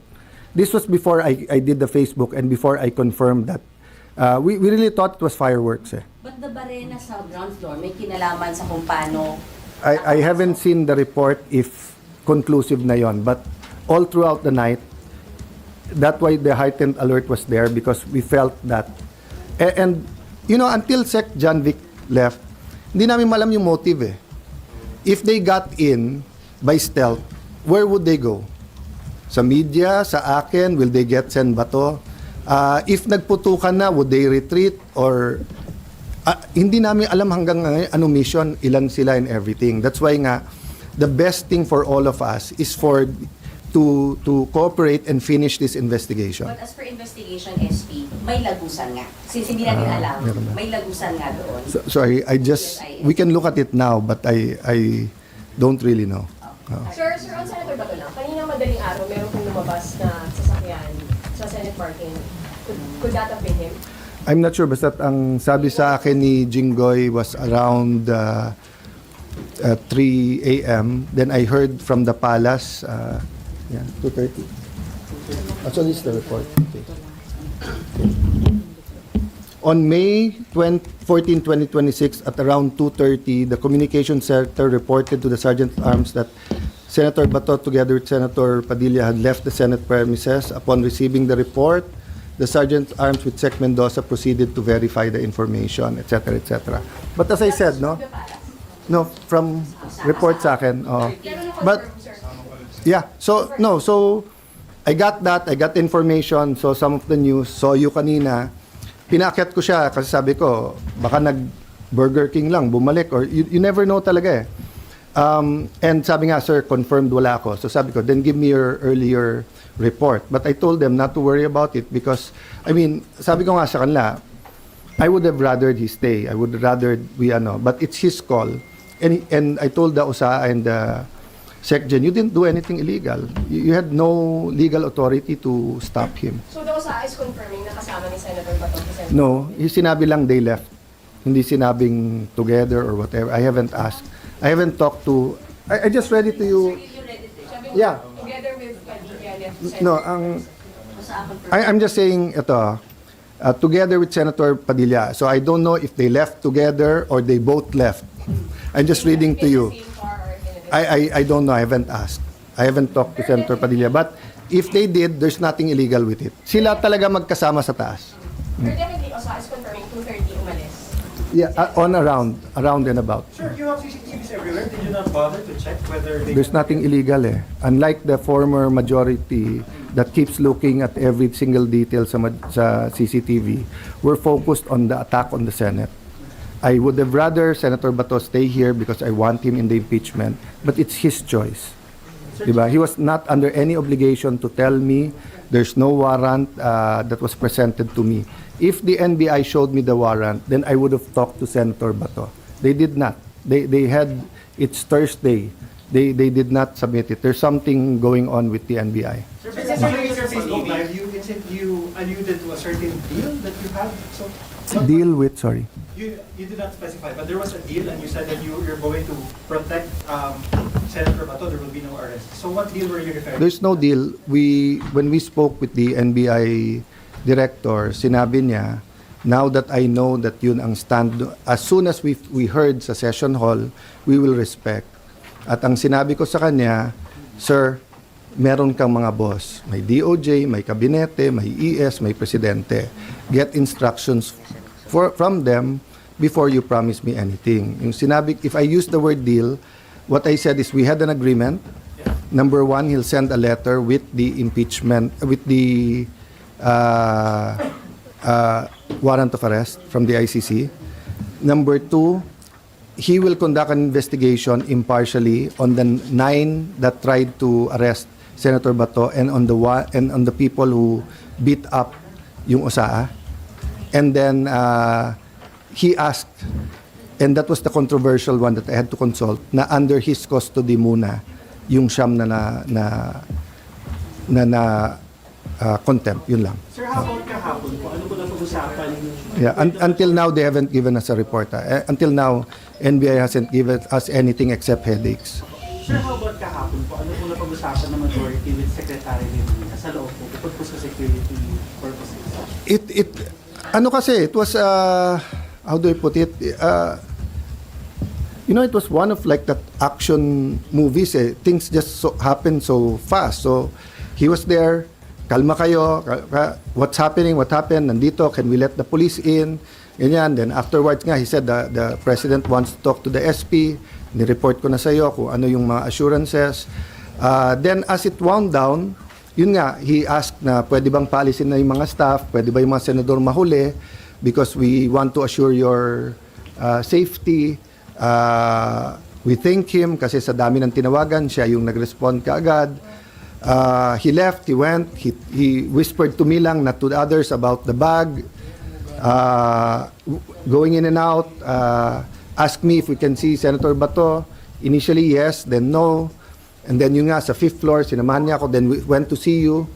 This was before I did the Facebook and before I confirmed that. We really thought it was fireworks. But the barena sa ground floor, may kinalaman sa kung paano... I haven't seen the report if conclusive na yon, but all throughout the night, that's why the heightened alert was there because we felt that. And until Sec John Vic left, hindi namin malam yung motive eh. If they got in by stealth, where would they go? Sa media, sa akin, will they get Sen Bato? If nagputukan na, would they retreat? Or hindi namin alam hanggang ngayon anong mission, ilan sila and everything. That's why nga, the best thing for all of us is to cooperate and finish this investigation. But as per investigation, SP, may lagusan nga. Since hindi natin alam, may lagusan nga doon. Sorry, we can look at it now, but I don't really know. Sir, on Senator Bato lang, kanina madaling araw, meron pong lumabas na sasakyan sa Senate parking. Could that have been him? I'm not sure, basta ang sabi sa akin ni Jinggoy was around 3 a.m. Then I heard from the palace, 2:30. So this is the report. Okay. On May 14, 2026, at around 2:30, the Communications Center reported to the Sergeant at Arms that Senator Bato, together with Senator Padilla, had left the Senate premises. Upon receiving the report, the Sergeant at Arms with Sec Mendoza proceeded to verify the information, etc., etc. But as I said, no, from report sa akin. But yeah, so I got that. I got information. So some of the news. So you kanina. Pinakyat ko siya kasi sabi ko, baka nag-Burger King lang, bumalik, or you never know talaga eh. And sabi nga, sir, confirmed wala ako. So sabi ko, then give me your earlier report. But I told them not to worry about it because, sabi ko nga sa kanila, I would have rathered he stay. I would rather but it's his call. And I told the OSA and the SecGen, you didn't do anything illegal. You had no legal authority to stop him. So the OSA is confirming na kasama ni Senator Bato? No, yung sinabi lang they left. Hindi sinabing together or whatever. I haven't asked. I haven't talked to... I just read it to you. Yeah. Together with Padilla. No, I'm just saying ito. together with Senator Padilla. So I don't know if they left together or they both left. I'm just reading to you. In the same car or in a different- I don't know. I haven't asked. I haven't talked to Senator Padilla. But if they did, there's nothing illegal with it. Sila talaga magkasama sa taas. Pero definitely, OSA is confirming 2:30 umalis. Yeah, around and about. Sir, you have CCTVs everywhere. Did you not bother to check whether they... There's nothing illegal eh. Unlike the former majority that keeps looking at every single detail sa CCTV, we're focused on the attack on the Senate. I would have rather Senator Bato stay here because I want him in the impeachment, but it's his choice. Diba? He was not under any obligation to tell me there's no warrant that was presented to me. If the NBI showed me the warrant, then I would have talked to Senator Bato. They did not. They had, it's Thursday. They did not submit it. There's something going on with the NBI. Sir, in your Facebook Live, you alluded to a certain deal that you had. So, Deal with, sorry. You did not specify, but there was a deal and you said that you're going to protect Senator Bato, there will be no arrest. So what deal were you referring to? There's no deal. When we spoke with the NBI director, sinabi niya, now that I know that yun ang stand, as soon as we heard sa session hall, we will respect. At ang sinabi ko sa kanya, sir, meron kang mga boss. May DOJ, may kabinete, may ES, may presidente. Get instructions from them before you promise me anything. Yung sinabi, if I use the word deal, what I said is we had an agreement. Number one, he'll send a letter with the impeachment, with the warrant of arrest from the ICC. Number two, he will conduct an investigation impartially on the 9 that tried to arrest Senator Bato and on the people who beat up yung OSAA. And then he asked, and that was the controversial one that I had to consult, na under his custody muna yung siyam na contempt, yun lang. Sir, how about kahapon po? Ano po na pag-usapan? Yeah, until now they haven't given us a report. Until now, NBI hasn't given us anything except headaches. Sir, how about kahapon po? Ano po na pag-usapan ng majority with Secretary Levina sa loob po, bukod po sa security purposes? Ano kasi, it was, how do I put it? You know, it was one of like that action movies eh. Things just happen so fast. So, he was there, kalma kayo, what's happening, what happened, nandito, can we let the police in? Ganyan. Then afterwards nga, he said the president wants to talk to the SP. Ni-report ko na sa iyo kung ano yung mga assurances. Then as it wound down, yun nga, he asked na pwede bang paalisin na yung mga staff, pwede ba yung mga senador mahuli because we want to assure your safety. We thank him kasi sa dami ng tinawagan, siya yung nag-respond kaagad. He left, he went, he whispered to me lang, not to the others, about the bag, going in and out, asked me if we can see Senator Bato. Initially, yes, then no. And then yun nga, sa 5th floor, sinamahan niya ako, then we went to see you.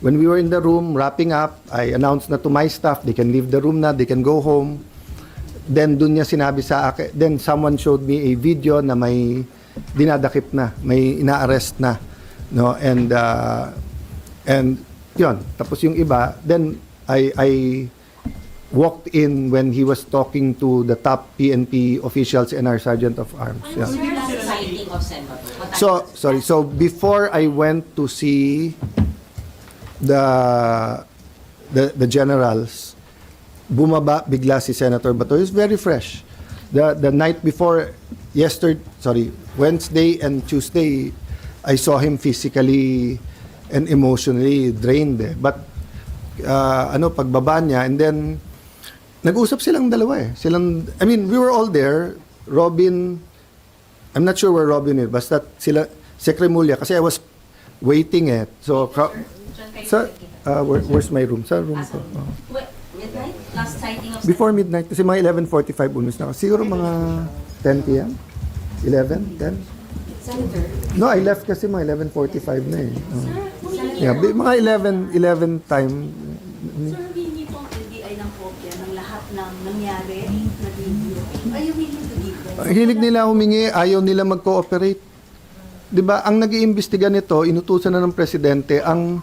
When we were in the room, wrapping up, I announced na to my staff, they can leave the room na, they can go home. Then dun niya sinabi sa akin, then someone showed me a video na may dinadakip na, may ina-arrest na. No, and yun, tapos yung iba, then I walked in when he was talking to the top PNP officials and our Sergeant of Arms. Yeah. Sir, last sighting of Senator. So before I went to see the generals, bumaba bigla si Senator Bato. He's very fresh. The night before, Wednesday and Tuesday, I saw him physically and emotionally drained. But pagbaba niya, and then nag-usap silang dalawa eh. I mean, we were all there. Robin, I'm not sure where Robin is, basta sila, Secretary Mulya, kasi I was waiting eh. So, where's my room? Sa room ko. Oh. Midnight? Last sighting of Before midnight, kasi mga 11:45 umis na ako. Siguro mga 10 p.m.? 11? 10? Senator, No, I left kasi mga 11:45 na eh. Oh. Yeah, mga 11 time. Sir, hindi po ang LBI ng kopya ng lahat ng nangyari na video. Are you willing to give them? Hilig nila humingi, ayaw nila mag-cooperate. 'Di ba? Ang nag-iimbestiga nito, inutusan na ng presidente ang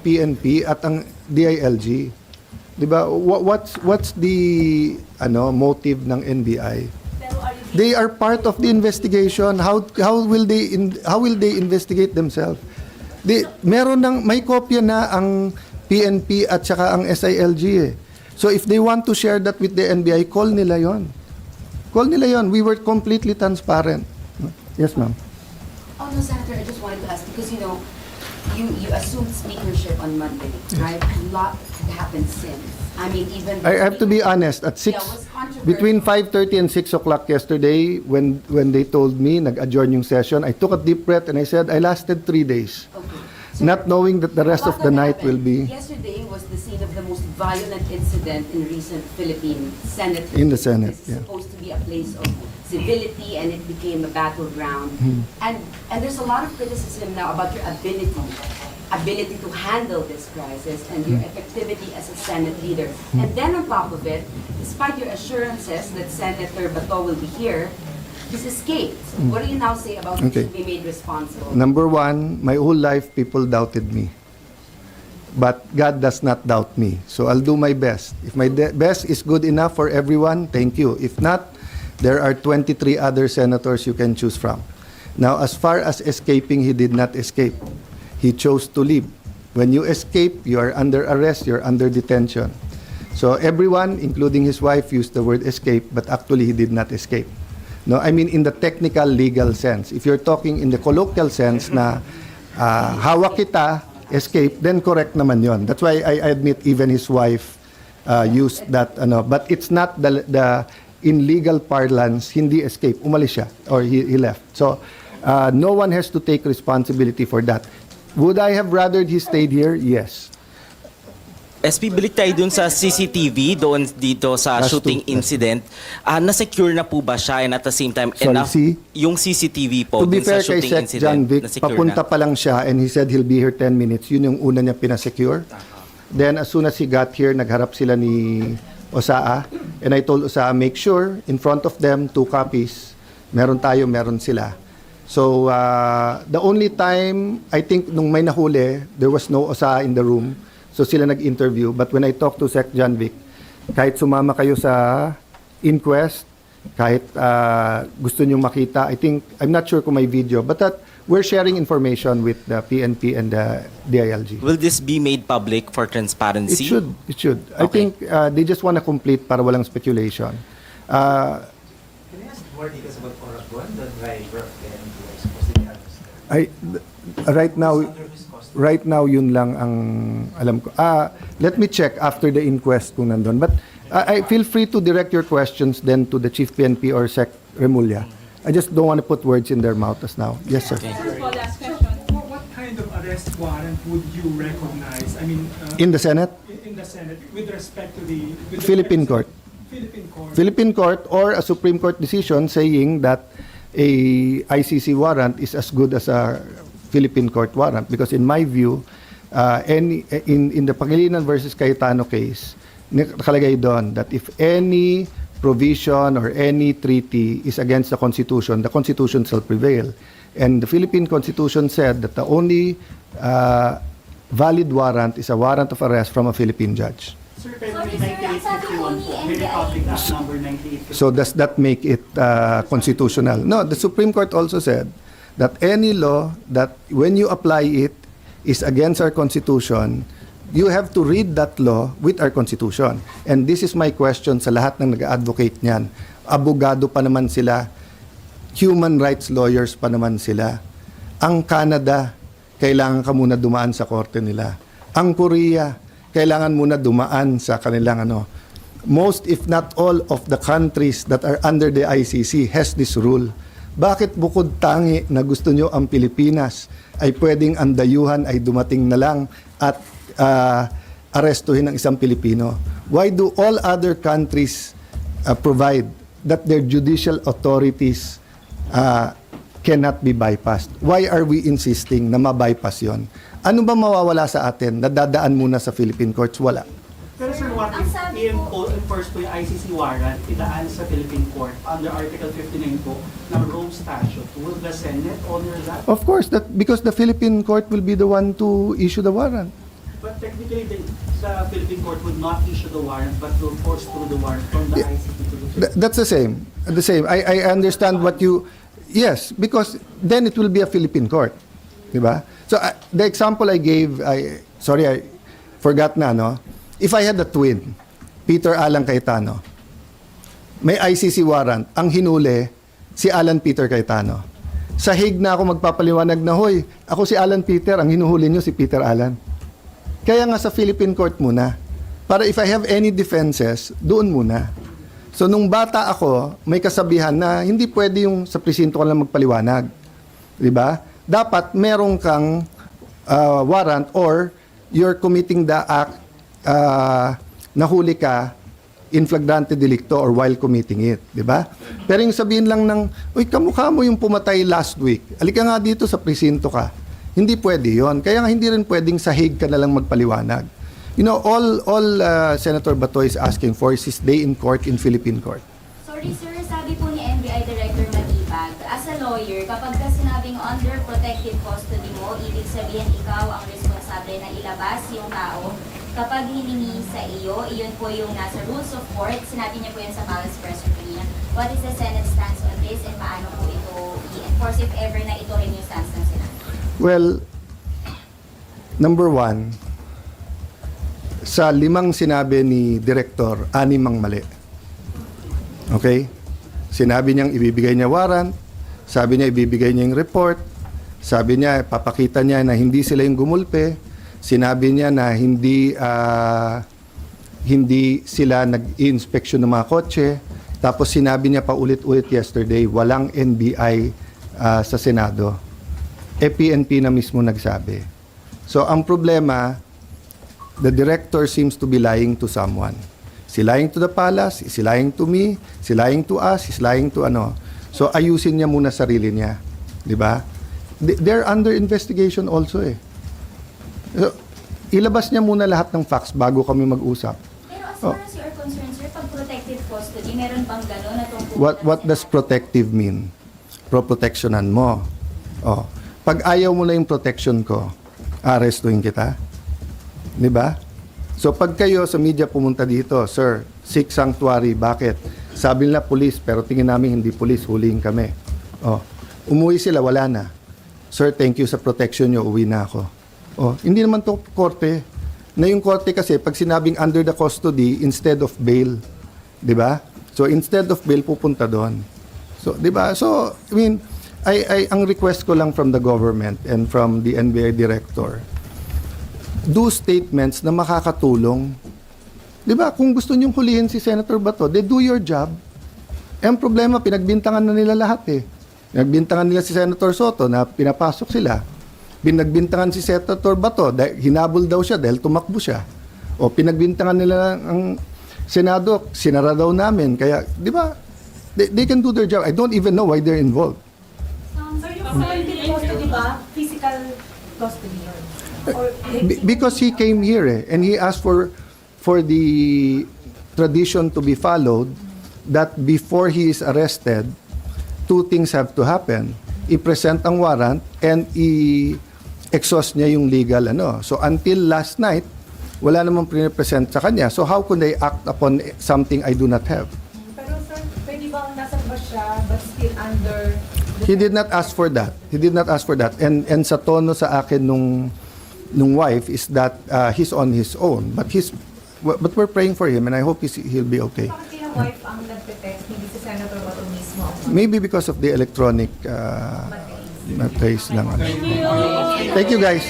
PNP at ang DILG. 'Di ba? What's the motive ng NBI? Pero are you They are part of the investigation. How will they investigate themselves? May kopya na ang PNP at saka ang SILG eh. So if they want to share that with the NBI, call nila yon. Call nila yon. We were completely transparent. Yes, ma'am. Oh no, Senator, I just wanted to ask because you assumed speakership on Monday, right? A lot had happened since. I mean, even I have to be honest. At Yeah, it was controversial. between 5:30 and 6 o'clock yesterday, when they told me nag-adjourn yung session, I took a deep breath and I said, I lasted 3 days. Okay. Not knowing that the rest A of lot the that night will happened. be Yesterday was the scene of the most violent incident in recent Philippine Senate. In the Senate, This is yeah. supposed to be a place of civility, and it became a battleground. Hmm. And there's a lot of criticism now about your ability to handle this crisis and your effectivity as a Senate leader. And then on top of it, despite your assurances that Senator Bato will be here, he's escaped. What do you now say about Okay. he should be made responsible? Number one, my whole life people doubted me. But God does not doubt me. So I'll do my best. If my best is good enough for everyone, thank you. If not, there are 23 other senators you can choose from. Now, as far as escaping, he did not escape. He chose to leave. When you escape, you are under arrest, you're under detention. So everyone, including his wife, used the word escape, but actually he did not escape. No, I mean in the technical legal sense. If you're talking in the colloquial sense na hawak kita, escape, then correct naman yon. That's why I admit even his wife used that but it's not the in legal parlance, hindi escape, umalis siya or he left. So no one has to take responsibility for that. Would I have rather he stayed here? Yes. SP, balik tayo dun sa CCTV, doon dito sa Last shooting two. incident. Na-secure na po ba siya and at the same time, Sorry, enough, see? yung CCTV po To be dun sa fair kay shooting Sec. incident, John Vic, na-secure papunta na? pa lang siya and he said he'll be here 10 minutes. Yun yung una niya pinasecure. Then as soon as he got here, nagharap sila ni Osaa. And I told Osaa, make sure in front of them, 2 copies. Meron tayo, meron sila. So the only time, I think nung may nahuli, there was no Osaa in the room. So sila nag-interview. But when I talked to Sec. John Vic, kahit sumama kayo sa inquest, kahit gusto nyo makita, I'm not sure kung may video, but that we're sharing information with the PNP and the DILG. Will this be made public for transparency? It should. I Okay. think they just want to complete para walang speculation. Can I ask more details about Oragon, the driver of the MPI supposedly arrested? Right now yun lang ang alam ko. Let me check after the inquest kung nandun. But I feel free to direct your questions then to the Chief PNP or Sec. Remulla. I just don't want to put words in their mouth as now. Yes, sir. What kind of arrest warrant would you recognize? I mean, In the Senate, in the Senate with respect to the Philippine court. Philippine court or a Supreme Court decision saying that a ICC warrant is as good as a Philippine court warrant, because in my view, in the Pangilinan versus Cayetano case, nakalagay doon that if any provision or any treaty is against the Constitution shall prevail. And the Philippine Constitution said that the only valid warrant is a warrant of arrest from a Philippine judge. Sir, pero may 9851 po, may Republic Act number 9851. So does that make it constitutional? No, the Supreme Court also said that any law that when you apply it is against our Constitution, you have to read that law with our Constitution. And this is my question sa lahat ng nag-advocate niyan. Abogado pa naman sila, human rights lawyers pa naman sila. Ang Canada, kailangan ka muna dumaan sa korte nila. Ang Korea, kailangan muna dumaan sa kanilang most if not all of the countries that are under the ICC has this rule. Bakit bukod tangi na gusto nyo ang Pilipinas ay pwedeng ang dayuhan ay dumating na lang at arestuhin ng isang Pilipino? Why do all other countries provide that their judicial authorities cannot be bypassed? Why are we insisting na ma-bypass yon? Ano ba mawawala sa atin? Nadadaan muna sa Philippine courts? Wala. Pero sir, what if enforce po yung ICC warrant, idaan sa Philippine Court under Article 59 po ng Rome Statute? Will the Senate honor that? Of course, because the Philippine court will be the one to issue the warrant. But technically, the Philippine court would not issue the warrant but will force through the warrant from the ICC to the Philippines? That's the same. The same. I understand what you... Yes, because then it will be a Philippine court. Diba? So the example I gave, I forgot na, no? If I had a twin, Peter Alan Cayetano, may ICC warrant, ang hinuli, si Alan Peter Cayetano. Sa Hague na ako magpapaliwanag na, hoy, ako si Alan Peter, ang hinuhuli nyo si Peter Alan. Kaya nga sa Philippine court muna. Para if I have any defenses, doon muna. So nung bata ako, may kasabihan na hindi pwede yung sa presinto ka lang magpaliwanag. Diba? Dapat merong kang warrant or you're committing the act, nahuli ka in flagrante delicto or while committing it, di ba? Pero yung sabihin lang ng, uy, kamukha mo yung pumatay last week, alika nga dito sa presinto ka. Hindi pwede yon. Kaya nga hindi rin pwedeng sa Hague ka na lang magpaliwanag. You know, all Senator Bato is asking for is his day in court in Philippine court. Sorry sir, sabi po ni NBI Director Matibag, as a lawyer, kapag ka sinabing under protective custody mo, ibig sabihin ikaw ang responsable na ilabas yung tao. Kapag hiningi sa iyo, iyon po yung nasa rules of court, sinabi niya po yan sa Palace Press Release. What is the Senate stance on this and paano po ito i-enforce if ever na ito rin yung stance ng Senate? Well, number one, sa 5 sinabi ni Director, 6 ang mali. Okay? Sinabi niyang ibibigay niya warrant, sabi niya ibibigay niya yung report, sabi niya papakita niya na hindi sila yung gumulpe, sinabi niya na hindi sila nag-i-inspection ng mga kotse, tapos sinabi niya pa ulit-ulit yesterday, walang NBI sa Senado. PNP na mismo nagsabi. So ang problema, the director seems to be lying to someone. Is he lying to the palace? Is he lying to me? Is he lying to us? Is he lying to ano? So ayusin niya muna sarili niya. Di ba? They're under investigation also eh. So, ilabas niya muna lahat ng facts bago kami mag-usap. Pero as far as you are concerned, sir, pag protective custody, meron bang gano'n na tungkol? What does protective mean? Pro-protectionan mo. Oh. Pag ayaw mo na yung protection ko, arestuhin kita. Di ba? So pag kayo sa media pumunta dito, sir, seek sanctuary, bakit? Sabi nila police, pero tingin namin hindi police, huliin kami. Oh. Umuwi sila, wala na. Sir, thank you sa protection nyo, uwi na ako. Oh, hindi naman to korte. Na yung korte kasi pag sinabing under the custody instead of bail, 'di ba? So instead of bail pupunta doon. So 'di ba? So I mean, ang request ko lang from the government and from the NBI director, do statements na makakatulong. 'Di ba? Kung gusto niyo hulihin si Senator Bato, they do your job. Ang problema pinagbintangan na nila lahat eh. Pinagbintangan nila si Senator Soto na pinapasok sila. Pinagbintangan si Senator Bato, hinabol daw siya dahil tumakbo siya. O pinagbintangan nila ang Senado, sinara daw namin. Kaya, di ba, they can do their job. I don't even know why they're involved. Sir, yung protective custody ba, physical custody yun? Or Because he came here and he asked for the tradition to be followed that before he is arrested, 2 things have to happen. I-present ang warrant and exhaust niya yung legal ano. So until last night, wala namang pre-present sa kanya. So how could I act upon something I do not have? Pero sir, pwede bang nasa labas siya but still under... He did not ask for that. He did not ask for that. And sa tono sa akin nung wife is that he's on his own. But we're praying for him and I hope he'll be okay. Bakit yung wife ang nagte-test, hindi si Senator Bato mismo? Maybe because of the electronic trace lang. Thank you guys.